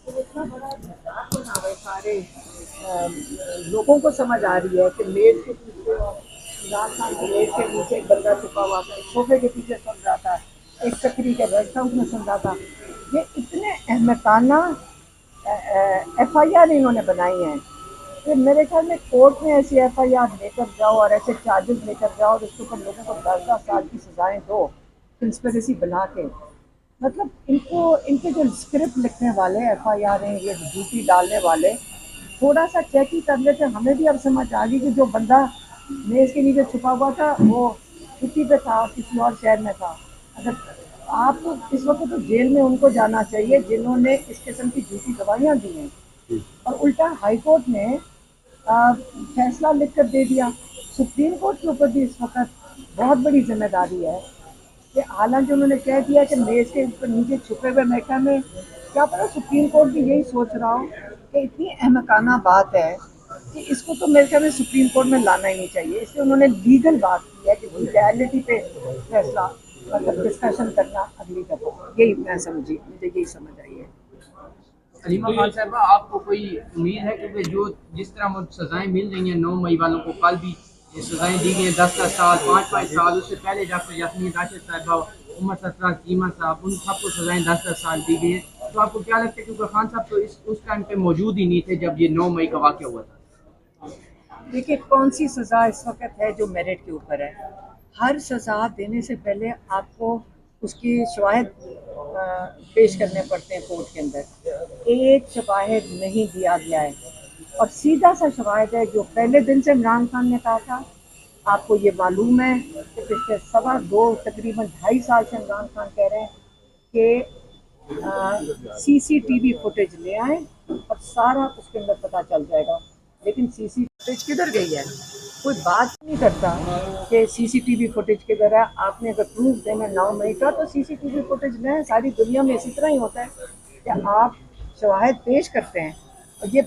तो इतना बड़ा मजाक बना हुआ है सारे लोगों को समझ आ रही है कि मेज के पीछे और इमरान खान की मेज के नीचे एक बंदा छुपा हुआ था, एक सोफे के पीछे सुन रहा था, एक चक्री के रेस्ट हाउस में सुन रहा था। ये इतने अहमकाना FIR इन्होंने बनाई हैं कि मेरे ख्याल में कोर्ट में ऐसी FIR लेकर जाओ और ऐसे चार्जेस लेकर जाओ और उसके ऊपर लोगों को 10-10 साल की सजाएं दो कंस्पिरेसी बना के। मतलब इनको इनके जो स्क्रिप्ट लिखने वाले FIR हैं, ये ड्यूटी डालने वाले, थोड़ा सा चेक ही कर लेते। हमें भी अब समझ आ गई कि जो बंदा मेज के नीचे छुपा हुआ था वो छुट्टी पे था, किसी और शहर में था। अगर आप तो इस वक्त तो जेल में उनको जाना चाहिए जिन्होंने इस किस्म की झूठी गवाहियाँ दी हैं, और उल्टा हाई कोर्ट ने फैसला लिख कर दे दिया। सुप्रीम कोर्ट के ऊपर भी इस वक्त बहुत बड़ी जिम्मेदारी है कि हालांकि उन्होंने कह दिया कि मेज के ऊपर नीचे छुपे हुए महकमा में, क्या पता सुप्रीम कोर्ट भी यही सोच रहा हो कि इतनी अहमकाना बात है कि इसको तो मेरे ख्याल में सुप्रीम कोर्ट में लाना ही नहीं चाहिए। इसलिए उन्होंने लीगल बात की है कि लीगैलिटी पे फैसला, मतलब डिस्कशन करना अगली दफा। यही मैं समझी, मुझे यही समझ आई है। अलीमा खान साहबा, आपको कोई उम्मीद है कि जो जिस तरह वो सजाएं मिल रही हैं 9 मई वालों को, कल भी ये सजाएं दी गई हैं 10-10 साल 5-5 साल, उससे पहले डॉक्टर यास्मीन राशिद साहबा, उमर सरफराज चीमा साहब, उन सबको सजाएं 10-10 साल दी गई हैं। तो आपको क्या लगता है, क्योंकि खान साहब तो उस टाइम पे मौजूद ही नहीं थे जब ये 9 मई का वाक़या हुआ था। देखिए कौन सी सज़ा इस वक्त है जो मेरिट के ऊपर है। हर सज़ा देने से पहले आपको उसकी शवाहिद पेश करने पड़ते हैं कोर्ट के अंदर। एक शवाहिद नहीं दिया गया है, और सीधा सा शवाहिद है जो पहले दिन से इमरान खान ने कहा था। आपको ये मालूम है कि पिछले 2.25 तकरीबन 2.5 साल से इमरान खान कह रहे हैं कि CCTV फुटेज ले आए और सारा उसके अंदर पता चल जाएगा। लेकिन CCTV फुटेज किधर गई है? कोई बात नहीं करता कि CCTV फुटेज किधर है। आपने अगर प्रूफ देना 9 मई का तो CCTV फुटेज लें। सारी दुनिया में इसी तरह ही होता है कि आप शवाहिद पेश करते हैं, और ये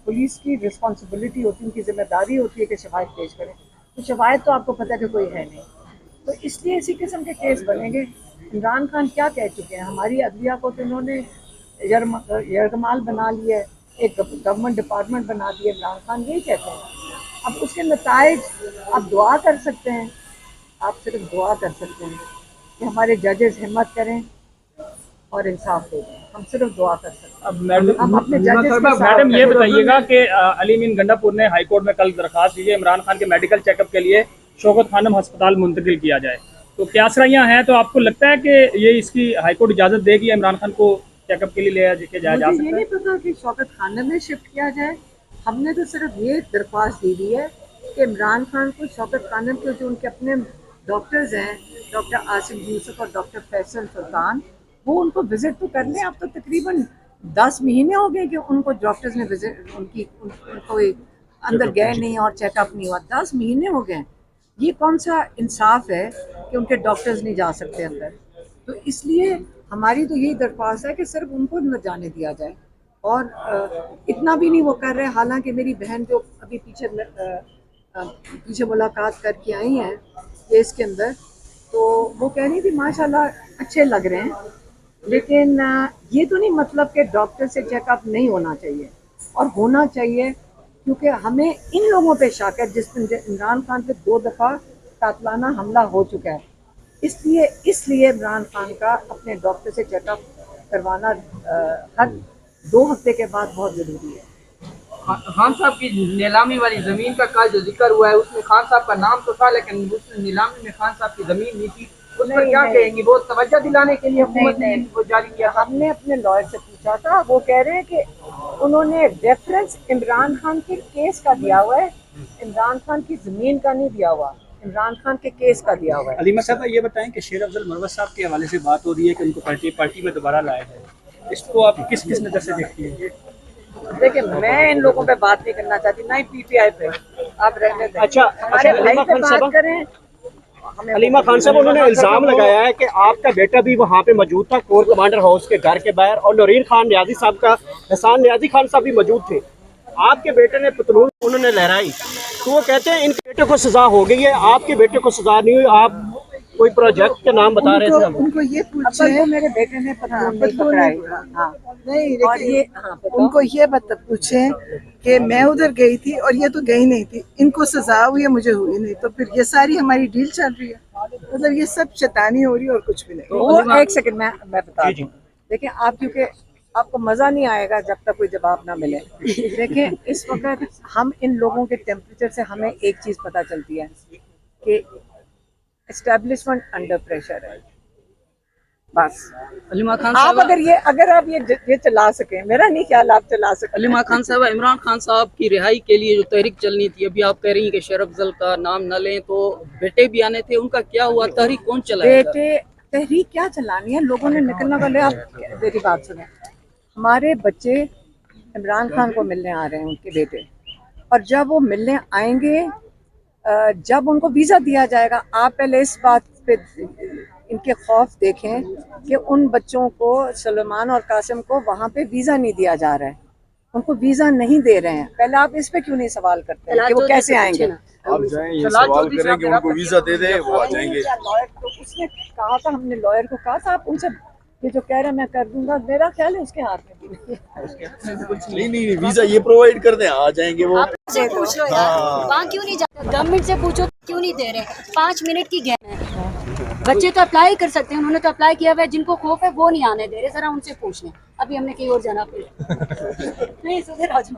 पुलिस की रिस्पॉन्सिबिलिटी होती है, उनकी जिम्मेदारी होती है कि शवाहिद पेश करें। तो शवाहिद तो आपको पता है कि कोई है नहीं, तो इसलिए इसी किस्म के केस बनेंगे। इमरान खान क्या कह चुके हैं, हमारी अदलिया को तो इन्होंने यरगमाल बना लिया है, एक गवर्नमेंट डिपार्टमेंट बना दिया। इमरान खान यही कहते हैं। अब उसके नताइज आप दुआ कर सकते हैं, आप सिर्फ दुआ कर सकते हैं कि हमारे जजेस हिम्मत करें और इंसाफ दे दें। हम सिर्फ दुआ कर सकते हैं। अब मैडम, हम अपने जजेस के साथ मैडम ये बताइएगा कि अली मीन गंडापुर ने हाई कोर्ट में कल दरखास्त दी है इमरान खान के मेडिकल चेकअप के लिए शौकत खानम अस्पताल मुंतकिल किया जाए, तो क्या सराहियाँ हैं? तो आपको लगता है कि ये इसकी हाई कोर्ट इजाज़त देगी इमरान खान को चेकअप के लिए ले जाया जा मुझे ये सकता नहीं है? पता कि शौकत खानम में शिफ्ट किया जाए। हमने तो सिर्फ ये दरख्वास्त दी हुई है कि इमरान खान को शौकत खानम के जो उनके अपने डॉक्टर्स हैं, डॉक्टर आसिफ यूसुफ और डॉक्टर फैसल सुल्तान, वो उनको विजिट तो कर लें। अब तो तकरीबन 10 महीने हो गए कि उनको डॉक्टर्स ने विजिट उनको अंदर गए नहीं और चेकअप नहीं हुआ। 10 महीने हो गए। ये कौन सा इंसाफ है कि उनके डॉक्टर्स नहीं जा सकते अंदर? तो इसलिए हमारी तो यही दरख्वास्त है कि सिर्फ उनको न जाने दिया जाए, और इतना भी नहीं वो कर रहे। हालांकि मेरी बहन जो अभी पीछे मुलाकात करके आई हैं केस के अंदर, तो वो कह रही थी माशाल्लाह अच्छे लग रहे हैं, लेकिन ये तो नहीं मतलब कि डॉक्टर से चेकअप नहीं होना चाहिए, और होना चाहिए, क्योंकि हमें इन लोगों पे शक है जिस इमरान खान पे 2 दफ़ा कातलाना हमला हो चुका है। इसलिए इमरान खान का अपने डॉक्टर से चेकअप करवाना हर 2 हफ्ते के बाद बहुत ज़रूरी है। खान साहब की नीलामी वाली जमीन का कल जो जिक्र हुआ है, उसमें खान साहब का नाम तो था, लेकिन उस नीलामी में खान साहब की जमीन नहीं थी। उस पर क्या कहेंगी? वो तवज्जो दिलाने के लिए हुकूमत ने वो जारी किया। हमने अपने लॉयर से पूछा था, वो कह रहे हैं कि उन्होंने रेफरेंस इमरान खान के केस का दिया हुआ है, इमरान खान की ज़मीन का नहीं दिया हुआ, इमरान खान के केस का दिया हुआ है। अलीमा साहब ये बताएं कि शेर अफजल मरवत साहब के हवाले से बात हो रही है कि उनको पार्टी में दोबारा लाया जाए, इसको आप किस किस नज़र से देखती हैं? देखिए मैं इन लोगों पे बात नहीं करना चाहती, ना ही PTI पे। आप रहने दें। अच्छा, हमारे भाई अलीमा पे खान साहब, बात करें। अलीमा खान साहब उन्होंने इल्जाम लगाया है कि आपका बेटा भी वहाँ पे मौजूद था कोर कमांडर हाउस के घर के बाहर, और नूरीन खान नियाजी साहब का एहसान नियाजी खान साहब भी मौजूद थे। आपके बेटे ने पतलून उन्होंने लहराई, तो वो कहते हैं इन बेटे को सजा हो गई है, आपके बेटे को सजा नहीं हुई। आप कोई प्रोजेक्ट के नाम बता रहे थे हम। उनको ये पूछे, मेरे बेटे ने पकड़ाई, हाँ नहीं, और ये उनको ये पूछे कि मैं उधर गई थी और ये तो गई नहीं थी, इनको सजा हुई है, मुझे हुई नहीं, तो फिर ये सारी हमारी डील चल रही है। मतलब ये सब शैतानी हो रही है और कुछ भी नहीं। वो एक सेकंड मैं बता दूं, देखिए आप, क्योंकि आपको मजा नहीं आएगा जब तक कोई जवाब ना मिले। देखिए इस वक्त हम इन लोगों के टेम्परेचर से हमें एक चीज पता चलती है कि एस्टेब्लिशमेंट अंडर प्रेशर है। बस अलीमा खान आप साहब, अगर आप ये चला सकें, मेरा नहीं ख्याल आप चला सकें। अलीमा खान साहब, इमरान खान साहब की रिहाई के लिए जो तहरीक चलनी थी, अभी आप कह रही हैं कि शेर अफजल का नाम न लें, तो बेटे भी आने थे, उनका क्या हुआ? तहरीक कौन चलाएगा? बेटे तहरीक क्या चलानी है, लोगों ने निकलना वाले। आप मेरी बात सुने, हमारे बच्चे इमरान खान को मिलने आ रहे हैं, उनके बेटे, और जब वो मिलने आएंगे, जब उनको वीज़ा दिया जाएगा, आप पहले इस बात पे इनके खौफ देखें कि उन बच्चों को, सलमान और कासिम को वहाँ पे वीज़ा नहीं दिया जा रहा है, उनको वीज़ा नहीं दे रहे हैं। पहले आप इस पे क्यों नहीं सवाल करते हैं कि वो कैसे आएंगे? आप जाएं, ये सवाल करें कि उनको वीजा दे दें, वो आ जाएंगे। लॉयर तो उसने कहा था, हमने लॉयर को कहा था, आप उनसे ये जो कह रहे हैं मैं कर दूंगा, मेरा ख्याल है उसके हाथ में भी नहीं। नहीं, वीजा ये प्रोवाइड कर दें, आ जाएंगे वो। से पूछ लो यार, वहाँ क्यों नहीं जाते? गवर्नमेंट से पूछो क्यों नहीं दे रहे? 5 मिनट की गैप है, बच्चे तो अप्लाई कर सकते हैं, उन्होंने तो अप्लाई किया हुआ है, जिनको खौफ है वो नहीं आने दे रहे, जरा उनसे पूछ लें। अभी हमने कहीं और जाना फिर नहीं सुधर आज